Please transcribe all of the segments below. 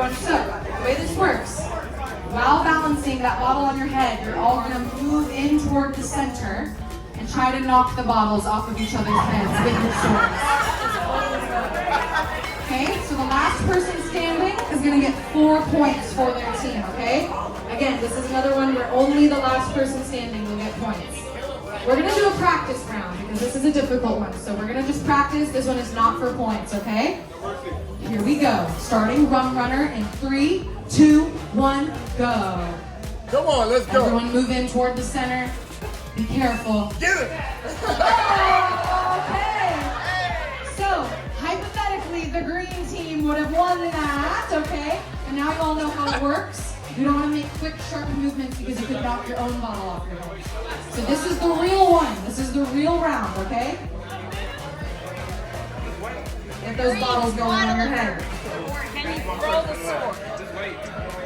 So, the way this works, while balancing that bottle on your head, you're all gonna move in toward the center and try to knock the bottles off of each other's heads with your swords. Okay, so the last person standing is gonna get 4 points for their team, okay? Again, this is another one where only the last person standing will get points. We're gonna do a practice round because this is a difficult one. So we're gonna just practice. This one is not for points, okay? Here we go. Starting rum runner in 3, 2, 1, go. Come on, let's go. Everyone move in toward the center. Be careful. Get it. Okay. So, hypothetically, the green team would have won that, okay? And now you all know how it works. You don't want to make quick, sharp movements because you could knock your own bottle off your head. So this is the real one. This is the real round, okay? Get those bottles going on your head. Can you throw the sword?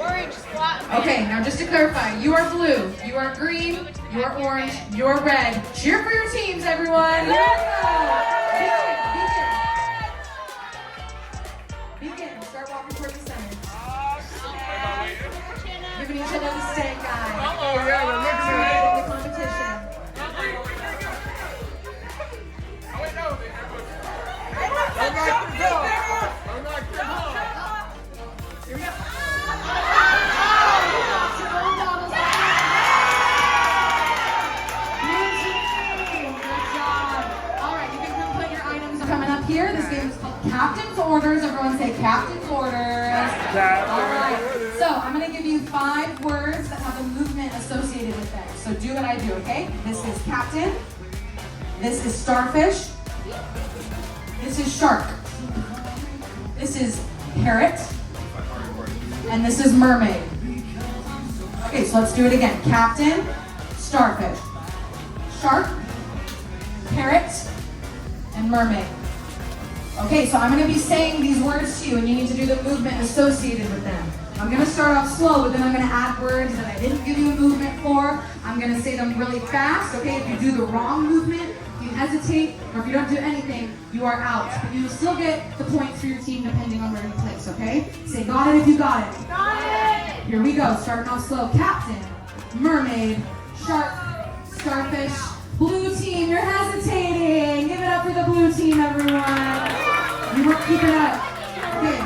Orange, squat. Okay, now just to clarify, you are blue, you are green, you are orange, you are red. Cheer for your teams, everyone. Here we go. Begin. Start walking toward the center. Giving each other the stank eye. Oh yeah, the next one. The competition. Here we go. Coming up here, this game is called Captain's Orders. Everyone say Captain's Orders. Alright, so I'm going to give you 5 words that have a movement associated with them. So do what I do, okay? This is captain. This is starfish. This is shark. This is parrot. And this is mermaid. Okay, so let's do it again. Captain, starfish, shark, parrot, and mermaid. Okay, so I'm going to be saying these words to you, and you need to do the movement associated with them. I'm going to start off slow, but then I'm going to add words that I didn't give you a movement for. I'm going to say them really fast, okay? If you do the wrong movement, if you hesitate, or if you don't do anything, you are out. But you will still get the points for your team depending on where you place, okay? Say got it if you got it. Got it! Here we go, starting off slow. Captain, mermaid, shark, starfish, blue team, you're hesitating. Give it up for the blue team, everyone. You weren't keeping up. Okay,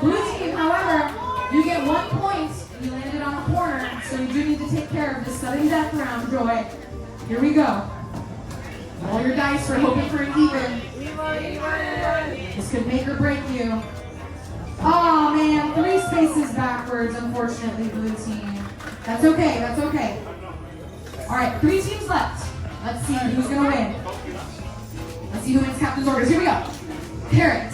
blue team, however, you get 1 point. You landed on a corner, so you do need to take care of this sudden death round, Joy. Here we go. Roll your dice, we're hoping for an even. This could make or break you. Oh man, 3 spaces backwards, unfortunately, blue team. That's okay, that's okay. All right, 3 teams left. Let's see who's gonna win. Let's see who wins Captain's Orders. Here we go. Parrot,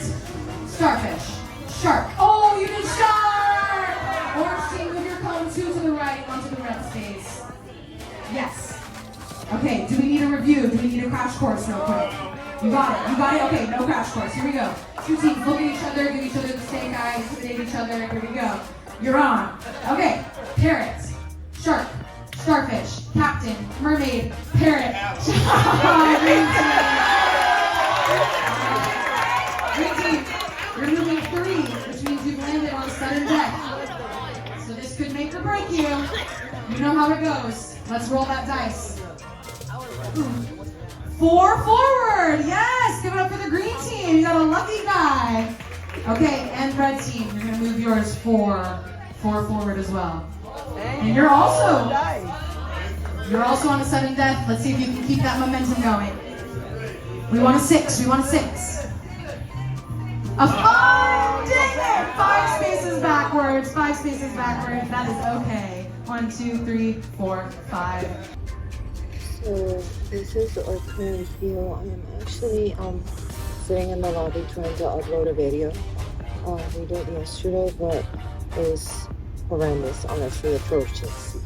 starfish, shark. Oh, you did shark! Orange team, move your cone 2 to the right, 1 to the red space. Yes. Okay, do we need a review? Do we need a crash course real quick? You got it, you got it? Okay, no crash course. Here we go. 2 teams, look at each other, give each other the stank eye, intimidate each other. Here we go. You're on. Okay, parrot, shark, starfish, captain, mermaid, parrot. Green team, you're moving 3, which means you've landed on sudden death. So this could make or break you. You know how it goes. Let's roll that dice. 4 forward. Yes, give it up for the green team. You got a lucky guy. Okay, and red team, you're gonna move yours 4 forward as well. And you're also on a sudden death. Let's see if you can keep that momentum going. We want a 6. We want a 6. A 5! Dang it! 5 spaces backwards. 5 spaces backwards. That is okay. 1, 2, 3, 4, 5. So this is our current view. I'm actually sitting in the lobby trying to upload a video. We did yesterday, but it was horrendous, honestly, atrocious.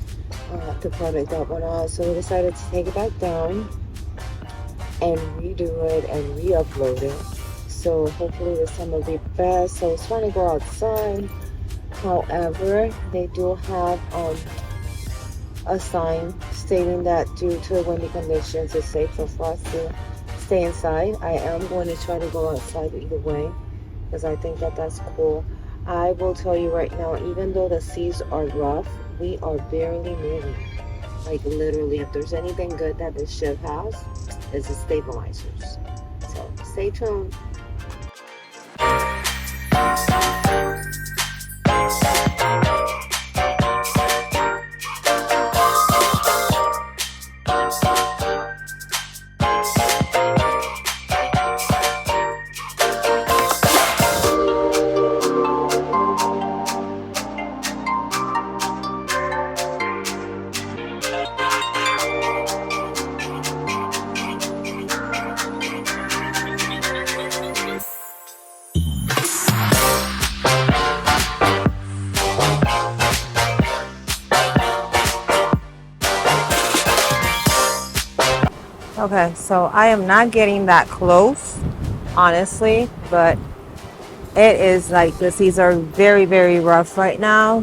The product that went out, so we decided to take it back down and redo it and re-upload it. So hopefully this time will be best. So I was trying to go outside. However, they do have a sign stating that due to windy conditions, it's safer for us to stay inside. I am going to try to go outside either way because I think that that's cool. I will tell you right now, even though the seas are rough, we are barely moving. Like literally, if there's anything good that this ship has, is the stabilizers. So stay tuned. Okay, so I am not getting that close, honestly, but it is like the seas are very, very rough right now.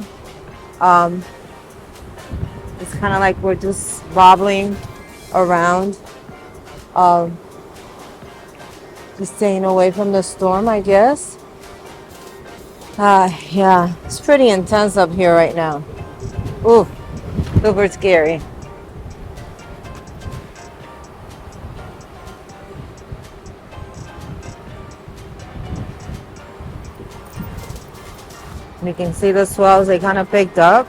It's kind of like we're just wobbling around, just staying away from the storm, I guess. Yeah, it's pretty intense up here right now. Ooh, super scary. You can see the swells, they kind of picked up.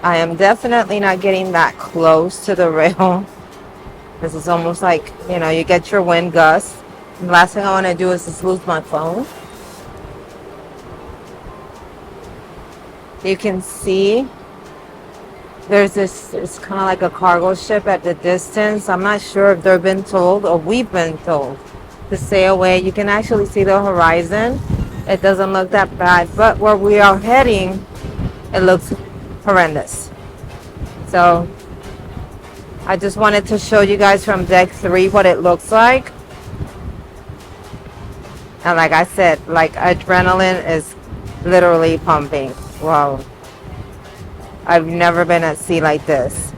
I am definitely not getting that close to the rail. This is almost like, you get your wind gust. The last thing I want to do is just lose my phone. You can see there's this, it's kind of like a cargo ship at the distance. I'm not sure if they've been told or we've been told to stay away. You can actually see the horizon. It doesn't look that bad, but where we are heading, it looks horrendous. So I just wanted to show you guys from deck 3 what it looks like. And like I said, like adrenaline is literally pumping. Wow. I've never been at sea like this.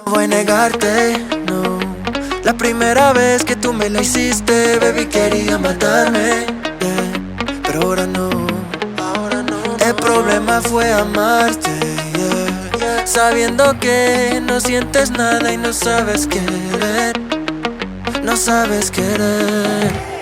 No voy a negarte, no. La primera vez que tú me la hiciste, baby, quería matarme, yeah. Pero ahora no, ahora no. El problema fue amarte, yeah. Sabiendo que no sientes nada y no sabes querer, no sabes querer.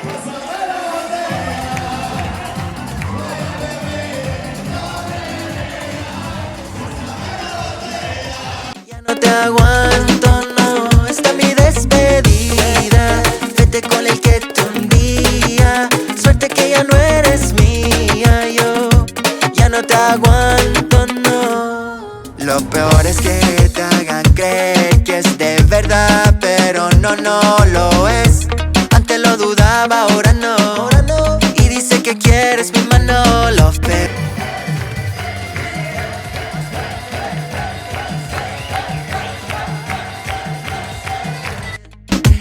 No te aguanto, no, esta es mi despedida. Vete con el que te hundía. Suerte que ya no eres mía. Yo ya no te aguanto, no. Lo peor es que te hagan creer que es de verdad, pero no, no lo es. Antes lo dudaba, ahora no, ahora no. Y dice que quieres mi mano, love, babe.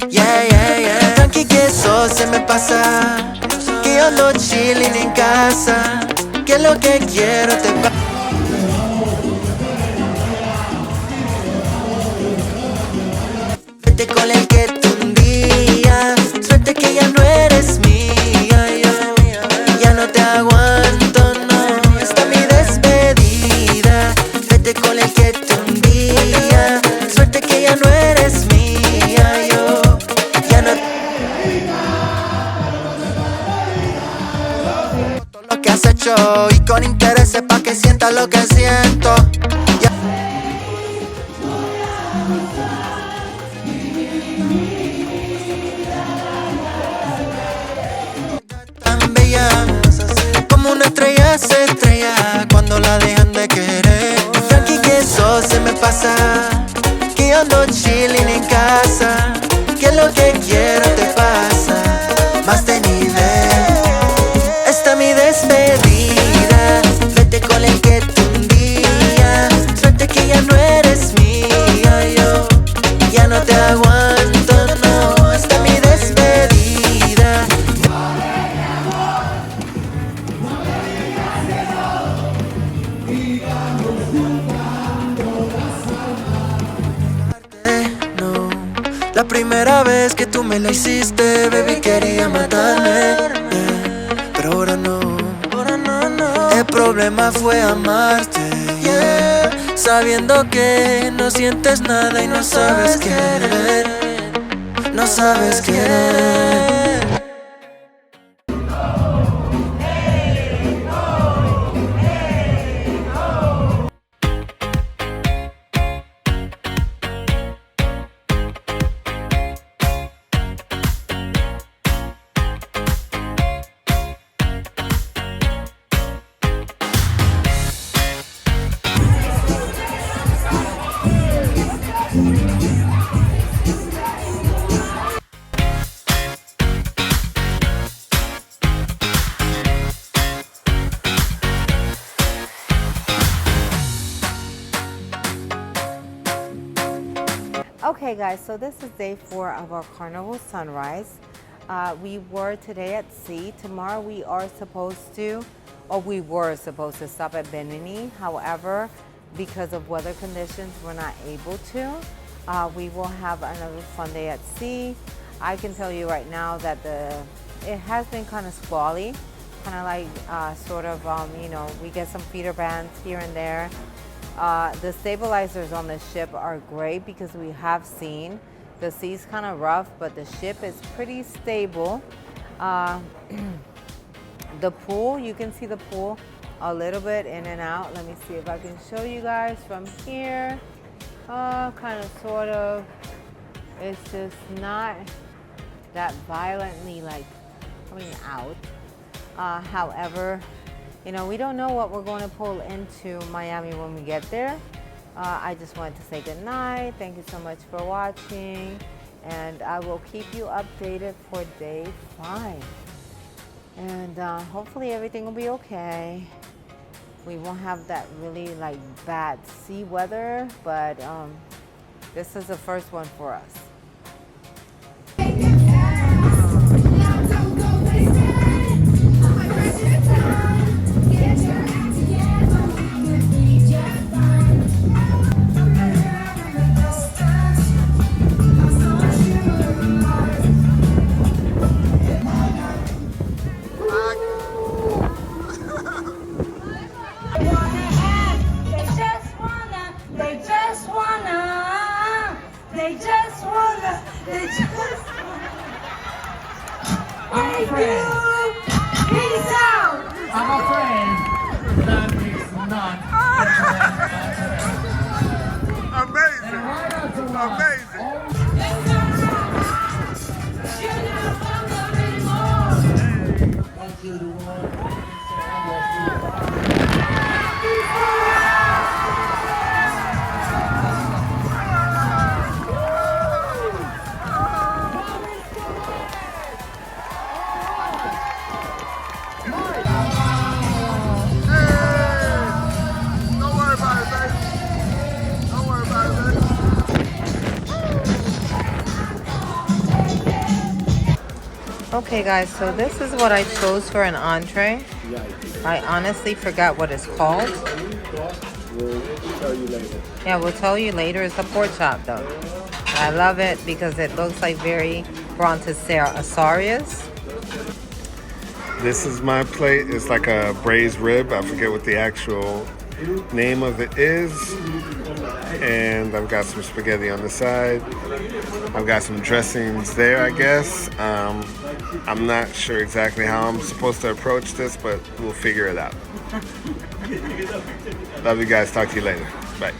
Yeah, yeah, yeah. Tranqui que eso se me pasa, que yo ando chilling en casa, que lo que quiero te pasa. Vete con el que te hundía. Suerte que ya no eres mía. Yo ya no te aguanto, no. Esta es mi despedida. Vete con el que te hundía. Suerte que ya no eres mía. Yo ya no. Todo lo que has hecho y con interés pa' que sientas lo que siento. Ya. Tan bella, como una estrella se estrella cuando la dejan de querer. Tranqui que eso se me pasa, que yo ando chilling en casa, que lo que quiero te pasa, más de nivel. Esta es mi despedida, vete con el que te hundía. Suerte que ya no eres mía, yo ya no te aguanto, no. Esta es mi despedida. tú me la hiciste, baby, quería matarme, yeah. Pero ahora no, el problema fue amarte, yeah. Sabiendo que no sientes nada y no sabes querer, no sabes querer. Okay guys, so this is day 4 of our Carnival Sunrise. We were today at sea. Tomorrow we were supposed to stop at Bimini. However, because of weather conditions, we're not able to. We will have another fun day at sea. I can tell you right now that it has been kind of squally, kind of like you know, we get some feeder bands here and there. The stabilizers on the ship are great because we have seen the sea's kind of rough, but the ship is pretty stable. The pool, you can see the pool a little bit in and out. Let me see if I can show you guys from here. Kind of, sort of. It's just not that violently like coming out. However, you know, we don't know what we're going to pull into Miami when we get there. I just wanted to say good night. Thank you so much for watching. And I will keep you updated for day 5. And hopefully everything will be okay. We won't have that really like bad sea weather, but this is the first one for us. I'm afraid. Peace out. I'm afraid that is not Amazing. Amazing. Don't worry about it, baby. Don't worry about it, baby. Okay guys, so this is what I chose for an entree. I honestly forgot what it's called. We'll tell you later. Yeah, we'll tell you later. It's a pork chop though. I love it because it looks like very brontosaurus. This is my plate. It's like a braised rib. I forget what the actual name of it is. And I've got some spaghetti on the side. I've got some dressings there, I guess. I'm not sure exactly how I'm supposed to approach this, but we'll figure it out. Love you guys. Talk to you later. Bye.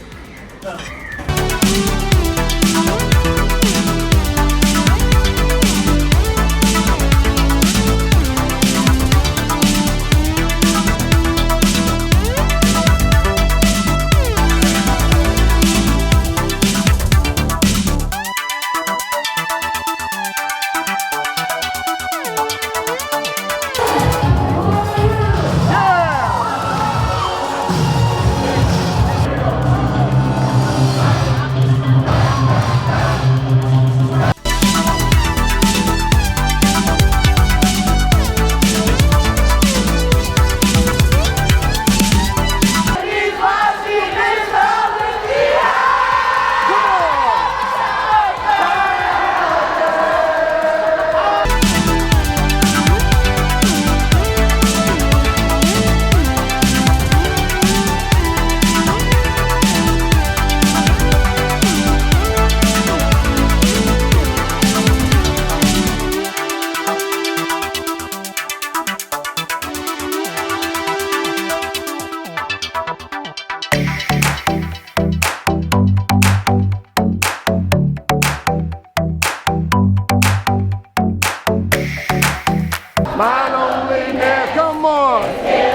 My loneliness, come on. And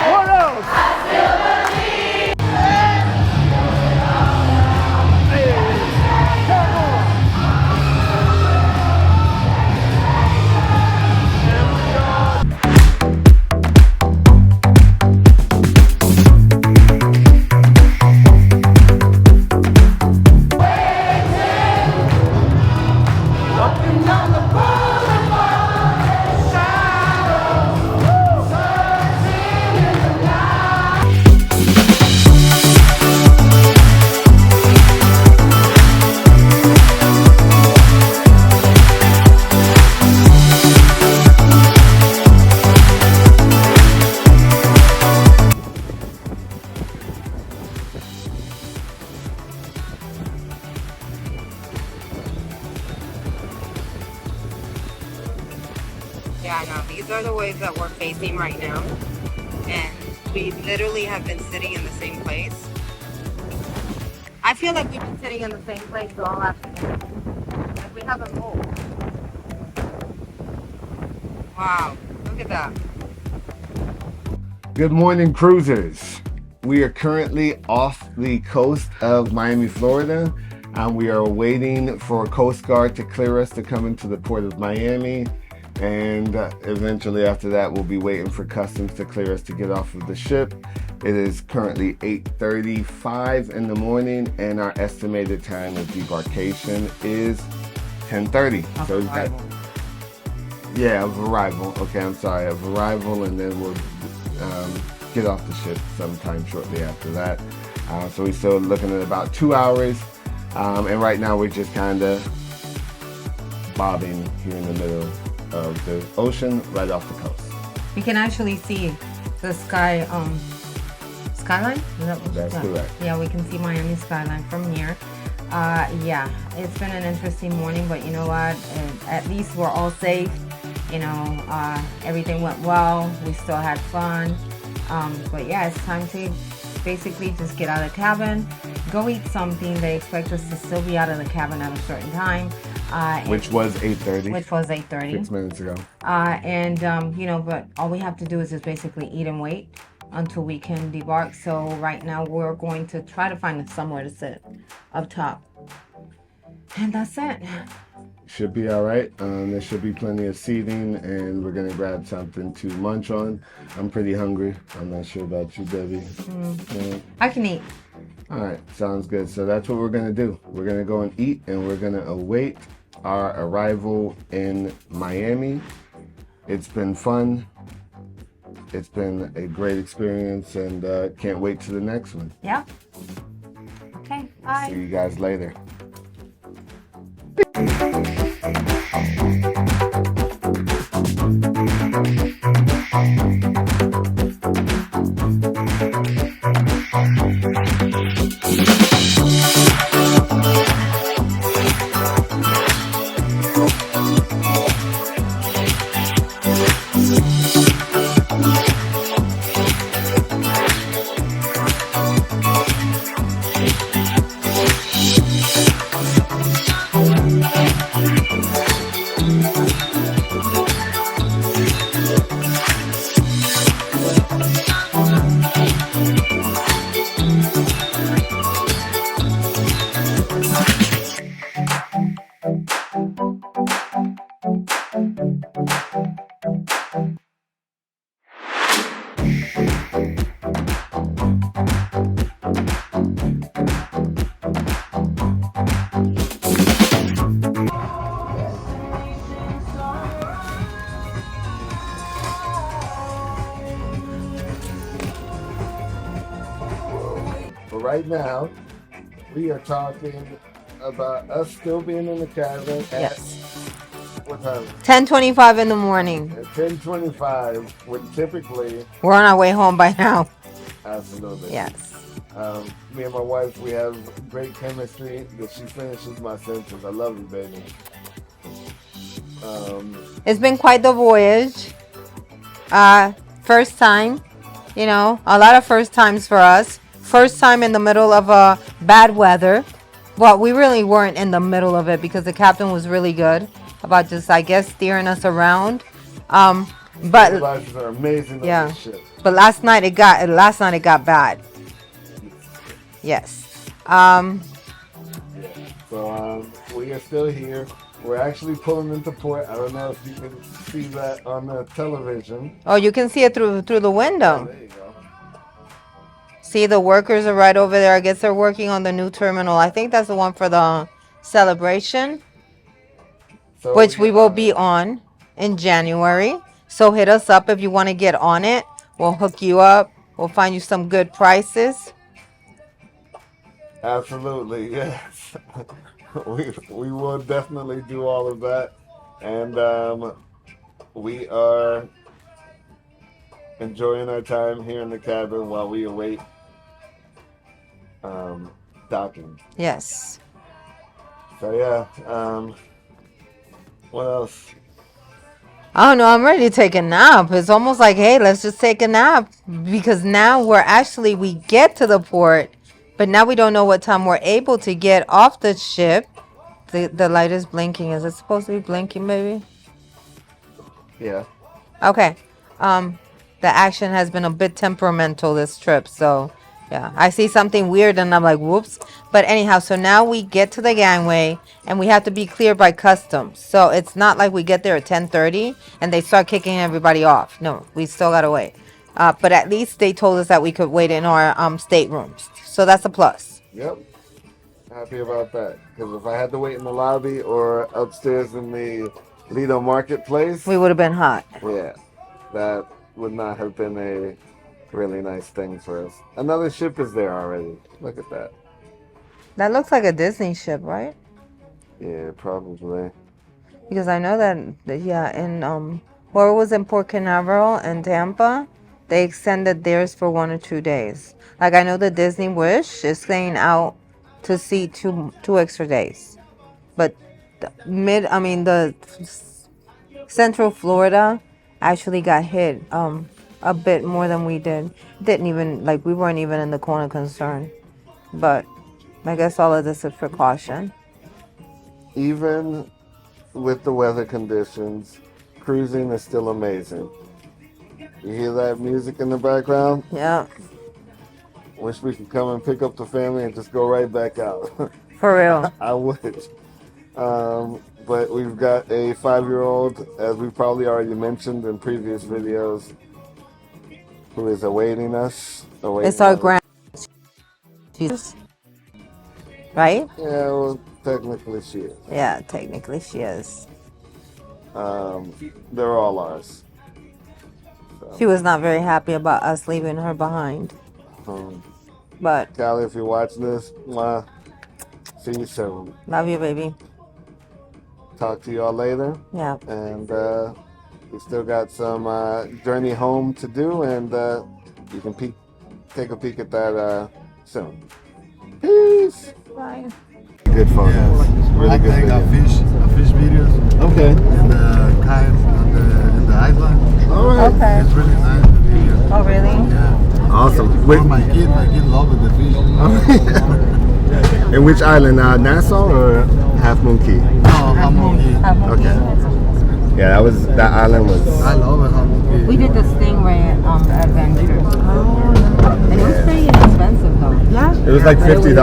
what else? Yeah, no, these are the waves that we're facing right now. And we literally have been sitting in the same place. I feel like we've been sitting in the same place all afternoon. Like we haven't moved. Wow, look at that. Good morning, cruisers. We are currently off the coast of Miami, Florida, and we are waiting for Coast Guard to clear us to come into the port of Miami. And eventually after that, we'll be waiting for customs to clear us to get off of the ship. It is currently 8:35 in the morning, and our estimated time of debarkation is 10:30. So we've got, yeah, of arrival. Okay, I'm sorry, of arrival, and then we'll get off the ship sometime shortly after that. So we're still looking at about 2 hours, and right now we're just kind of bobbing here in the middle of the ocean, right off the coast. You can actually see the skyline. Is that what That's correct. Yeah, we can see Miami skyline from here. Yeah, it's been an interesting morning, but you know what? At least we're all safe. You know, everything went well. We still had fun. But yeah, it's time to basically just get out of the cabin, go eat something. They expect us to still be out of the cabin at a certain time. Which was 8:30. Which was 8:30. 6 minutes ago. You know, but all we have to do is just basically eat and wait until we can debark. So right now we're going to try to find somewhere to sit up top. And that's it. Should be all right. There should be plenty of seating, and we're gonna grab something to munch on. I'm pretty hungry. I'm not sure about you, Debbie. Yeah. I can eat. All right, sounds good. So that's what we're gonna do. We're gonna go and eat, and we're gonna await our arrival in Miami. It's been fun. It's been a great experience, and can't wait to the next one. Yeah. Okay, bye. See you guys later. But right now, we are talking about us still being in the cabin at Yes. what time? 10:25 in the morning. At 10:25, when typically, We're on our way home by now. absolutely. Yes. Me and my wife, we have great chemistry that she finishes my sentence. I love you, baby. It's been quite the voyage. First time, you know, a lot of first times for us. First time in the middle of bad weather. Well, we really weren't in the middle of it because the captain was really good about just, I guess, steering us around. But Supervisors are amazing on yeah, this ship. but last night it got bad. Yes. So we are still here. We're actually pulling into port. I don't know if you can see that on the television. Oh, you can see it through the Oh, window. there you go. See, the workers are right over there. I guess they're working on the new terminal. I think that's the one for the celebration, So, which we will be on in January. So hit us up if you want to get on it. We'll hook you up. We'll find you some good prices. Absolutely, yes. we will definitely do all of that. And we are enjoying our time here in the cabin while we await docking. Yes. So yeah, what else? I don't know. I'm ready to take a nap. It's almost like, hey, let's just take a nap. Because now we get to the port, but now we don't know what time we're able to get off the ship. The light is blinking. Is it supposed to be blinking, baby? Yeah. Okay. The action has been a bit temperamental this trip, so yeah. I see something weird and I'm like, whoops. But anyhow, so now we get to the gangway and we have to be cleared by customs. So it's not like we get there at 10:30 and they start kicking everybody off. No, we still gotta wait. But at least they told us that we could wait in our staterooms. So that's a plus. Yep. Happy about that. Because if I had to wait in the lobby or upstairs in the Lido marketplace, We would have been hot. yeah, that would not have been a really nice thing for us. Another ship is there already. Look at that. That looks like a Disney ship, right? Yeah, probably. Because I know that yeah, in where it was in Port Canaveral and Tampa, they extended theirs for 1 or 2 days. Like I know the Disney Wish is staying out to see two extra days, but the Central Florida actually got hit a bit more than we did. We weren't even in the cone of concern, but I guess all of this is precaution. Even with the weather conditions, cruising is still amazing. You hear that music in the background? Yeah, Wish we could come and pick up the family and just go right back out. for real. I would. But we've got a 5-year-old, as we probably already mentioned in previous videos, who is awaiting us. It's our grand. Jesus. Right? Yeah, well, technically she is. Yeah, technically she is. They're all ours. She was not very happy about us leaving her behind. But Callie, if you're watching this, mwah, see you soon. love you, baby. Talk to y'all later. Yeah. And we still got some journey home to do, and you can take a peek at that soon. Peace. Bye. Good photos. Yes. Really I good take a video. fish videos Okay. in the kayak in the island. All right. Okay. It's really nice the video. Oh, really? Yeah. Awesome. For my kid loved the fish. In which island? Nassau or Half Moon Key? No, Hamoki. Okay. Yeah, that island was. I love it, Hamoki. We did the Stingray adventure. And it was pretty inexpensive, though. Yeah. It was like $50,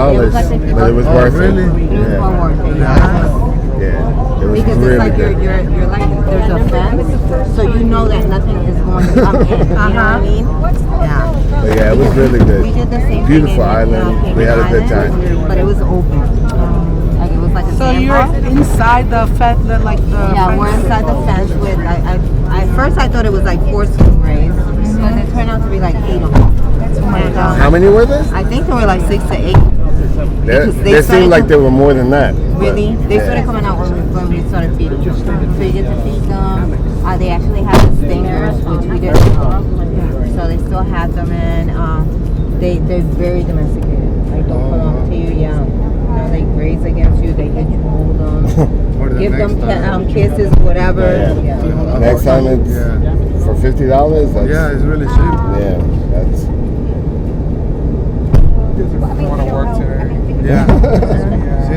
but it was worth really? it. It was Yeah. well worth it. The island. Yeah. It was Because really it's like good. you're like there's a fence, so you know that nothing is going to come in. You know what I mean? Yeah. But yeah, it was really good. We did the same Beautiful thing in island. We had a good time. but it was open. Like it was like a So sandbar. you're inside the fence, Yeah, we're inside the fence with. I first I thought it was like 4 stingrays, but it turned out to be like 8 of them. And, How many were there? I think there were like 6 to 8. There Because they seemed started like to- there were more than that. Really? but- They yeah. started coming out when we started feeding them. So you get to feed them. They actually had the stingers, which we didn't know. So they still had them, and they're very domesticated. Like don't come up to you, yeah. You know, they graze against you, they hit you, hold them, For the give next them time. kisses, whatever. Yeah. Yeah. Next time it's Yeah. for $50. That's, Yeah, it's really cheap. Yeah, that's. Yeah.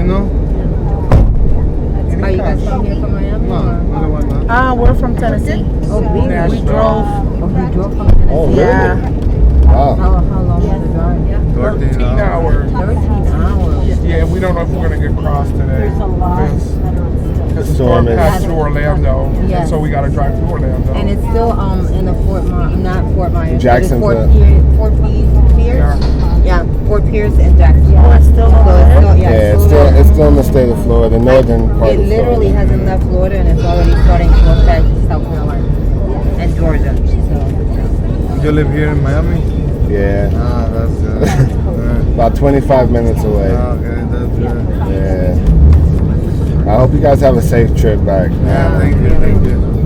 no? Are you guys from here from Miami? No, or? no one, no. We're from Tennessee. Oh, We drove. Oh, you drove from Tennessee? Oh, really? Yeah. Wow. How long was the drive? 13 hours. 13 hours. Yeah, we don't know if we're gonna get crossed today. Because the Storm storm is- passed through Orlando, Yes. and so we gotta drive through Orlando. And it's still in the not Fort Myers. Jacksonville. Fort Pierce. Yeah, Fort Pierce and Jacksonville. Oh, it's still So over it's there? still, Yeah, it's still in the state of Florida, northern part It of literally Florida. hasn't left Florida and it's already starting to affect South Carolina and Georgia. So You live here in Miami? Yeah, Ah, that's good. about 25 minutes away. Okay, that's good. Yeah. I hope you guys have a safe trip back. Yeah, thank you.